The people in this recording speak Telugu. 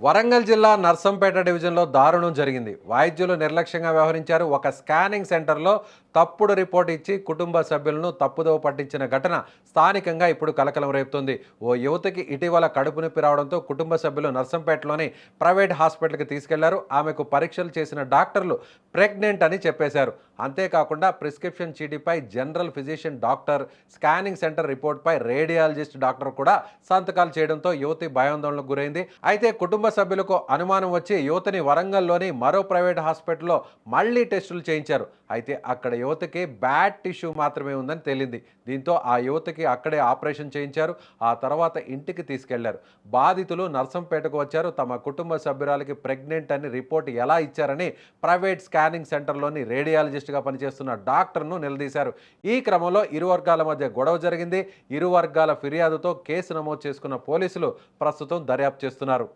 వరంగల్ జిల్లా నర్సంపేట డివిజన్లో దారుణం జరిగింది. వైద్యులు నిర్లక్ష్యంగా వ్యవహరించారు. ఒక స్కానింగ్ సెంటర్లో తప్పుడు రిపోర్ట్ ఇచ్చి కుటుంబ సభ్యులను తప్పుదోవ పట్టించిన ఘటన స్థానికంగా ఇప్పుడు కలకలం రేపుతోంది. ఓ యువతికి ఇటీవల కడుపు నొప్పి రావడంతో కుటుంబ సభ్యులు నర్సంపేటలోని ప్రైవేట్ హాస్పిటల్కి తీసుకెళ్లారు. ఆమెకు పరీక్షలు చేసిన డాక్టర్లు ప్రెగ్నెంట్ అని చెప్పేశారు. అంతేకాకుండా ప్రిస్క్రిప్షన్ చీటీపై general physician doctor, scanning centre రిపోర్ట్పై రేడియాలజిస్ట్ డాక్టర్ కూడా సంతకాలు చేయడంతో యువతి భయాందోళనకు గురైంది. అయితే కుటుంబ సభ్యులకు అనుమానం వచ్చి యువతిని వరంగల్లోని మరో ప్రైవేట్ హాస్పిటల్లో మళ్లీ టెస్టులు చేయించారు. అయితే అక్కడ యువతికి బ్యాడ్ టిష్యూ మాత్రమే ఉందని తేలింది. దీంతో ఆ యువతికి అక్కడే ఆపరేషన్ చేయించారు. ఆ తర్వాత ఇంటికి తీసుకెళ్లారు. బాధితులు నర్సంపేటకు వచ్చారు. తమ కుటుంబ సభ్యురాలికి ప్రెగ్నెంట్ అని రిపోర్ట్ ఎలా ఇచ్చారని ప్రైవేట్ స్కానింగ్ సెంటర్లోని రేడియాలజిస్ట్గా పనిచేస్తున్న డాక్టర్ను నిలదీశారు. ఈ క్రమంలో ఇరు వర్గాల మధ్య గొడవ జరిగింది. ఇరు వర్గాల ఫిర్యాదుతో కేసు నమోదు చేసుకున్న పోలీసులు ప్రస్తుతం దర్యాప్తు చేస్తున్నారు.